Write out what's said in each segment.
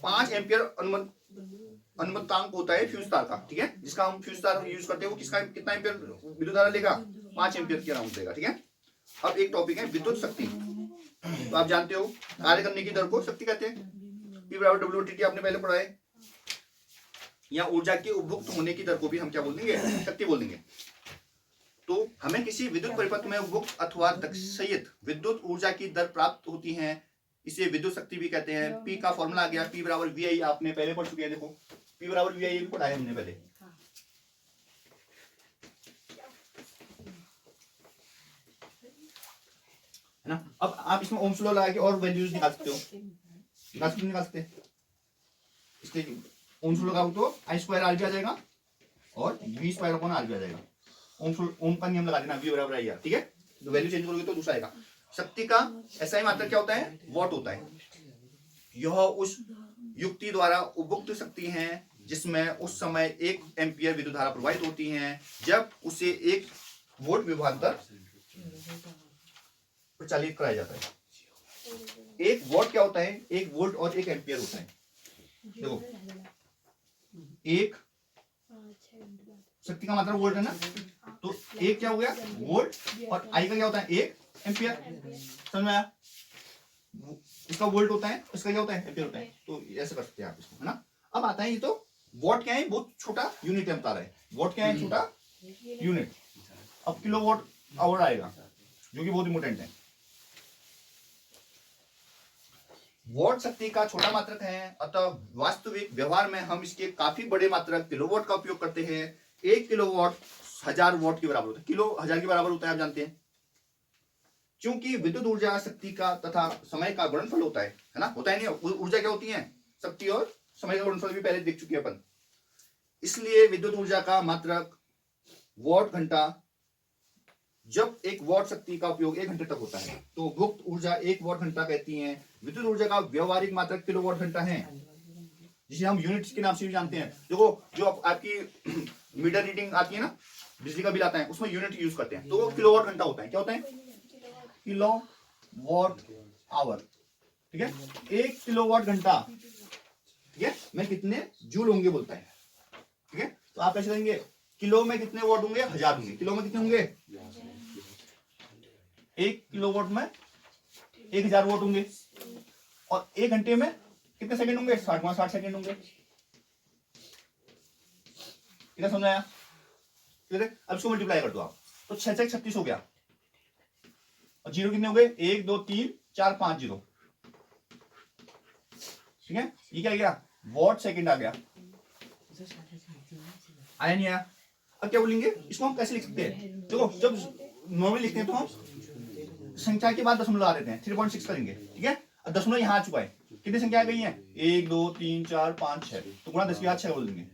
5 ampere अनुमतांक होता है fuse तार का, ठीक है, जिसका हम फ्यूज तार यूज करते हैं, वो किसका कितना एम्पियर विद्युत धारा लेगा, 5 एम्पियर की अराउंड लेगा, ठीक है। अब एक टॉपिक है विद्युत शक्ति। तो आप जानते हो कार्य करने की दर को शक्ति कहते हैं, P बराबर WT आपने पहले पढ़ा है। या ऊर्जा के उपभोक्त होने की दर को भी हम क्या बोल देंगे, शक्ति बोल देंगे। तो हमें किसी विद्युत परिपथ में उपभोक्त अथवा दक्षयित विद्युत ऊर्जा की दर प्राप्त होती है, इसे विद्युत शक्ति भी कहते हैं। P का फॉर्मूला आ गया, P बराबर VI, आपने पहले पढ़ चुके हैं, देखो P बराबर VI भी पढ़ा है हमने पहले, है ना। अब आप इसमें ओम्स लॉ लगा के और वैल्यूज निकाल सकते हो, निकाल सकते हैं। इसके ओम्स लॉ लगाओ तो I² R भी आ जाएगा और V² R भी आ जाएगा। ओम का नियम लगा देना, V बराबर I R, ठीक है। तो वैल्यू चेंज करोगे तो दूसरा आएगा। शक्ति का SI मात्रक क्या होता है, वॉट होता है। यह उस युक्ति द्वारा उपभोक्त शक्ति है जिसमें उस समय 1 एम्पियर विद्युत धारा प्रवाहित होती है जब उसे 1 वोल्ट विभवांतर प्रचालित कराया जाता है। 1 वॉट क्या होता है, 1 वोल्ट और 1 एम्पियर होता है। देखो 1 शक्ति का मतलब वोल्ट है ना, तो 1 क्या हो गया वोल्ट, और I का क्या होता है 1 एम्पियर, समझ में आया। इसका वोल्ट होता है, इसका क्या होता है एम्पियर होता है। तो ऐसे कर सकते हैं आप इसको, है ना। अब आता है ये तो वॉट क्या है, बहुत छोटा यूनिट है बता रहे हैं। वॉट क्या है, छोटा यूनिट। अब किलोवाट आवर आएगा जो कि बहुत इंपॉर्टेंट है। वॉट शक्ति का छोटा मात्रक है, अतः वास्तविक व्यवहार में हम इसके काफी बड़े मात्रक किलोवाट का उपयोग करते हैं। 1 किलोवाट 1000 वॉट के बराबर होता है, किलो 1000 के बराबर होता है, आप जानते हैं। क्योंकि विद्युत ऊर्जा शक्ति का तथा समय का गुणनफल होता है ना, होता है नहीं। ऊर्जा क्या होती है, शक्ति और समय का गुणनफल भी पहले देख चुके हैं अपन। इसलिए विद्युत ऊर्जा का मात्रक वॉट घंटा, जब 1 वॉट शक्ति का उपयोग 1 घंटे तक होता है तो उपभोक्त ऊर्जा 1 वॉट घंटा कहती है। विद्युत ऊर्जा का व्यवहारिक मात्रक किलोवाट घंटा है, जिसे हम यूनिट्स के नाम से भी जानते हैं। देखो जो आपकी मीटर रीडिंग आती है ना, बिजली का बिल आता है, उसमें यूनिट यूज करते हैं, तो वो किलोवाट घंटा होता है। क्या होता है, किलोवाट आवर, ठीक है। 1 किलोवाट घंटा, ठीक है, में कितने जूल होंगे बोलता है, ठीक है। तो आप कैसे देंगे, किलो में कितने वॉट होंगे, 1000 होंगे। किलो में कितने होंगे, 1 किलोवाट में 1000 वॉट होंगे, और 1 घंटे में कितने सेकंड होंगे, 60 सेकंड होंगे। कितना समझ आया, अब इसको मल्टीप्लाई कर दो आप, तो 6 से 36 हो गया, और जीरो कितने हो गए, 1 2 3 4 5 जीरो, ठीक है। ये क्या गया, वॉट सेकंड आ गया, आया नहीं आया। अब क्या बोलेंगे, इसको हम कैसे लिख सकते हैं। देखो जब नॉर्मली लिखते हैं तो हम संख्या के बाद दशमलव ला देते हैं, 3.6 करेंगे, ठीक है। अब दशमलव यहाँ आ चुका है, कितनी संख्या आ गई है, 1 2 3 4 5 6, तो गुणा 10 के बाद 6 बोल देंगे।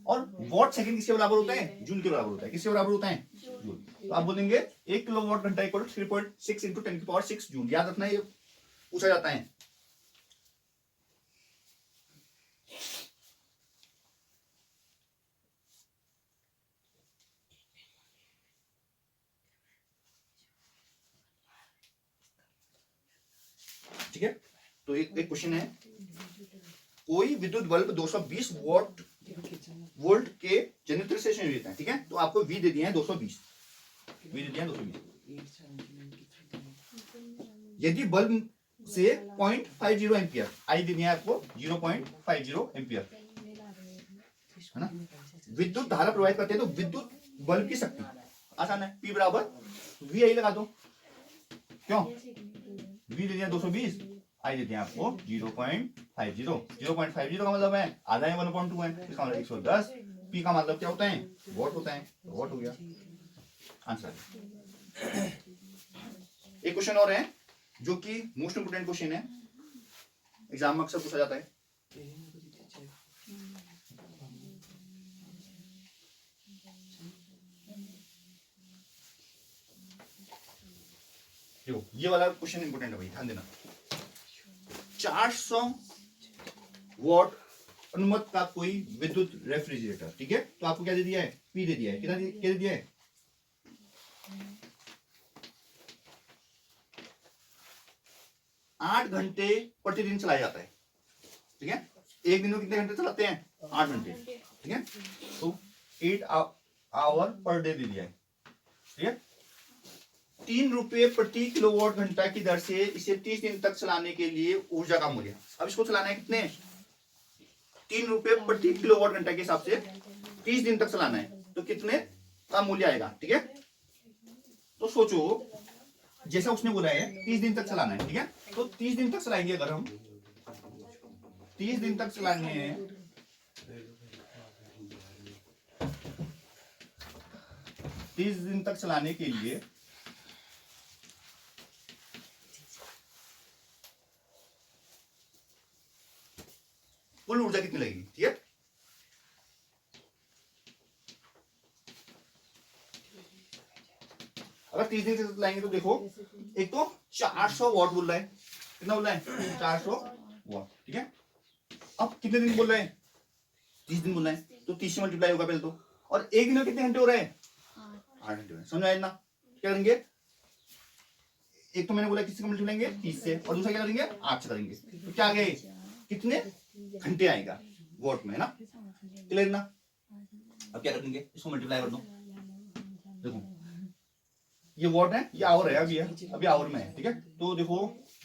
और वॉट सेकंड किसके बराबर होता है, जूल के बराबर होता है। किसके बराबर होता है, जूल। तो आप बोलेंगे 1 किलोवाट घंटा इक्वल 3.6 इंटू 10⁶ जूल। याद रखना, ये पूछा जाता है। ठीक है, तो एक क्वेश्चन है, कोई विद्युत बल्ब 220 वोल्ट के जनरेटर से संयोजित है, ठीक है। तो आपको V दे दिया है 220, V दे दिया है 220। यदि बल्ब से 0.50 एम्पियर, I दे दिया है आपको 0.50 एम्पियर, है ना, विद्युत धारा प्रवाहित करते हैं, तो विद्युत बल्ब की शक्ति आसान है, P बराबर VI लगा दो। क्यों, V दे दिया 220, I देते हैं आपको 0.50। 0.50 का मतलब है आधा है, 1/2 है, इसका मतलब 110। P का मतलब क्या होता है, वॉट होता है, वॉट हो गया आंसर। एक क्वेश्चन और है जो कि मोस्ट इंपोर्टेंट क्वेश्चन है, एग्जाम में अक्सर पूछा जाता है। ये वाला क्वेश्चन इंपोर्टेंट है भाई, ध्यान देना। 400 वॉट अनुमत का कोई विद्युत रेफ्रिजरेटर, ठीक है। तो आपको क्या दे दिया है, P दे दिया है, कितना क्या दे दिया है, 8 घंटे प्रतिदिन चलाया जाता है, ठीक एक दिन में कितने घंटे चलाते हैं? 8 घंटे, ठीक है। तो 8 आवर पर डे दे दिया है, ठीक है। 3 रुपये प्रति किलोवाट घंटा की दर से इसे 30 दिन तक चलाने के लिए ऊर्जा का मूल्य, अब इसको चलाना है कितने? 3 रुपये प्रति किलोवाट घंटा के हिसाब से 30 दिन तक चलाना है, तो कितने का मूल्य आएगा, ठीक है। तो सोचो, जैसा उसने बोला है 30 दिन तक चलाना है, ठीक है। तो 30 दिन तक चलाएंगे, अगर हम 30 दिन तक चलाने हैं, 30 दिन तक चलाने के लिए कुल ऊर्जा कितनी लगेगी, ठीक है। अगर 30 दिन से चलाएंगे तो देखो, एक तो 400 वॉट बोल रहा है, कितना बोल रहा है? 400 वॉट, ठीक है। अब कितने दिन बोल रहे हैं? 30 दिन बोल रहे हैं, तो 30 से मल्टीप्लाई होगा पहले तो, और एक दिन में कितने घंटे हो रहे हैं? 8 घंटे हो रहे हैं, समझ आया ना? क्या करेंगे, एक तो मैंने बोला किससे मल्टीप्लाई करेंगे? 30 से, और दूसरा क्या करेंगे? 8 से करेंगे, तो क्या आ गए? कितने घंटे आएगा वॉट में, है ना? क्लियर ना? अब क्या करेंगे, इसको मल्टीप्लाई कर दो, देखो ये वॉट है, ये आवर है, अभी आवर में है, ठीक है। तो देखो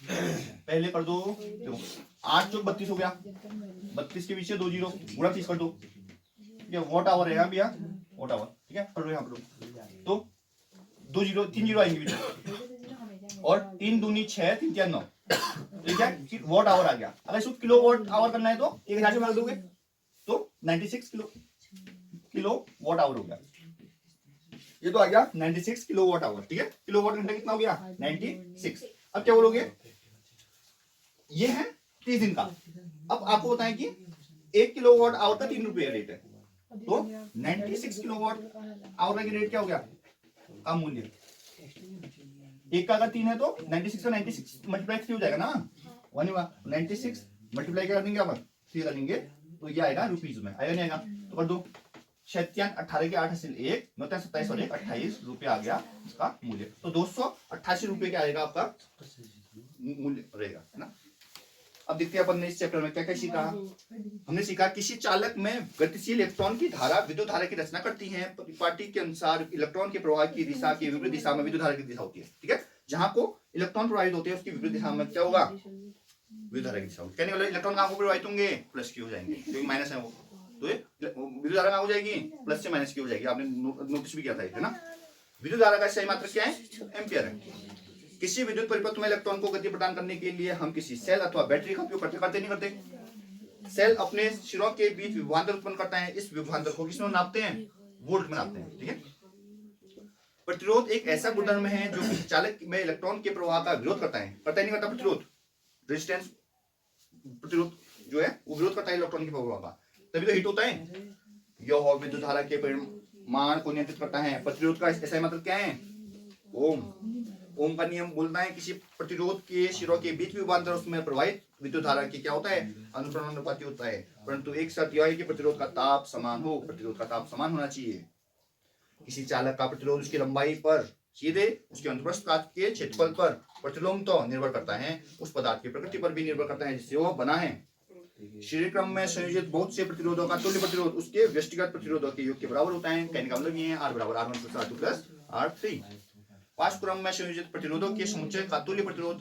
पहले कर दो, देखो 8 चौक 32 हो गया, 32 के पीछे 2 जीरो, गुणा 30 कर दो, ठीक है। वॉट आवर है भैया, वॉट आवर, ठीक है। कर दो यहाँ पर, तो 2 जीरो, 3 जीरो आएंगे बीच, और 3 दूनी 6, 3 क्या 9, ठीक है। वॉट आवर आ गया। अगर इसको किलो वॉट आवर करना है तो 1000 से भाग दोगे, तो 96 किलो वॉट आवर हो गया। ये तो आ गया 96 किलो वॉट आवर, ठीक है। किलो वॉट घंटा कितना हो गया? 96। अब क्या बोलोगे, ये है 30 दिन का। अब आपको बताएं कि 1 किलो वॉट आवर का 3 रुपये रेट है, तो 96 किलो वॉट आवर का रेट क्या हो गया? का मूल्य, एक का अगर 3 है तो 96 का 96 मल्टीप्लाई 3 हो जाएगा ना, 1 हुआ। 96 मल्टीप्लाई क्या करेंगे, अपन 3 करेंगे, तो ये आएगा रुपीज में, आएगा नहीं आएगा? तो कर दो, 87 18 के 8 हासिल 1 9 27 और 1 28 रुपये आ गया इसका मूल्य। तो 288 रुपये क्या आएगा आपका मूल्य रहेगा, है ना। अब देखते हैं अपन ने इस चैप्टर में क्या क्या सीखा। हमने सीखा किसी चालक में गतिशील इलेक्ट्रॉन की धारा विद्युत धारा की रचना करती है। परिपाटी के अनुसार इलेक्ट्रॉन के प्रवाह की दिशा की विपरीत दिशा में विद्युत धारा की दिशा होती है, ठीक है। जहां को इलेक्ट्रॉन प्रवाहित होते हैं उसकी विपरीत दिशा में क्या होगा? विद्युत धारा की दिशा होगी। कहने वाले इलेक्ट्रॉन कहां को प्रवाहित होंगे? प्लस की हो जाएंगे, क्योंकि माइनस है वो, तो विद्युत धारा कहां हो जाएगी? प्लस से माइनस की हो जाएगी। आपने नोटिस भी किया था, है ना। विद्युत धारा का सही मात्रक क्या है? एम्पियर है। किसी विद्युत परिपथ में इलेक्ट्रॉन को गति प्रदान करने के लिए हम किसी सेल अथवा बैटरी का उपयोग करते नहीं करते। सेल अपने सिरों के बीच विभवांतर उत्पन्न करता है। इस विभवांतर को किसमें नापते हैं? वोल्ट में नापते हैं, ठीक है। प्रतिरोध एक ऐसा गुणधर्म है जो किसी चालक में इलेक्ट्रॉन के प्रवाह का विरोध करता है। करता नहीं करता? प्रतिरोध, रेजिस्टेंस, प्रतिरोध जो है वो विरोध करता है इलेक्ट्रॉन के प्रवाह का, तभी तो हिट होता है। यह विद्युत धारा के परिमाण को नियंत्रित करता है। प्रतिरोध का ऐसा मतलब क्या है? ओम। ओम का नियम बोलता है किसी प्रतिरोध के सिरों के बीच विभवांतर उसमें प्रवाहित विद्युत धारा की क्या होता है? अनुपाती होता है। परंतु एक शर्त यह है कि प्रतिरोध का ताप समान हो। प्रतिरोध का ताप समान होना चाहिए। किसी चालक का प्रतिरोध उसकी लंबाई पर सीधे उसके अनुप्रस्थ काट के क्षेत्रफल पर प्रतिलोम तो निर्भर करता है, उस पदार्थ की प्रकृति पर भी निर्भर करता है जिससे वह बना है। श्रेणी क्रम में संयोजित बहुत से प्रतिरोधों का तुल्य प्रतिरोध उसके व्यक्तिगत प्रतिरोधों के योग के बराबर होता है। कहने का मतलब ये है R बराबर R1 + R2 + R3। पांच क्रम में संयोजित प्रतिरोधों के समुच्चय का तुल्य प्रतिरोध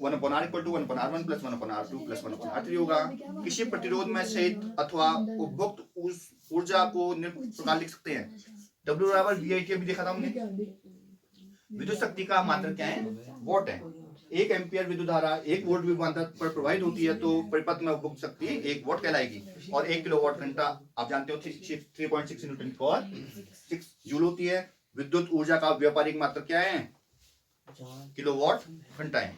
1/R = 1/R1 + 1/R2 + 1/R3 होगा। किसी प्रतिरोध में सहित अथवा उपभोक्त उस ऊर्जा को निम्न प्रकार लिख सकते हैं। W = VIT अभी देखा था हमने। विद्युत शक्ति का मात्रक क्या है? वॉट है। 1 एम्पियर विद्युत धारा 1 वोल्ट विभवांतर पर प्रवाहित होती है तो परिपथ में उपभोक्त शक्ति 1 वॉट कहलाएगी। और 1 किलोवाट घंटा आप जानते हो 3.6 न्यूटन/6 जूल होती है। विद्युत ऊर्जा का व्यापारिक मात्रक क्या है? किलोवाट घंटा है।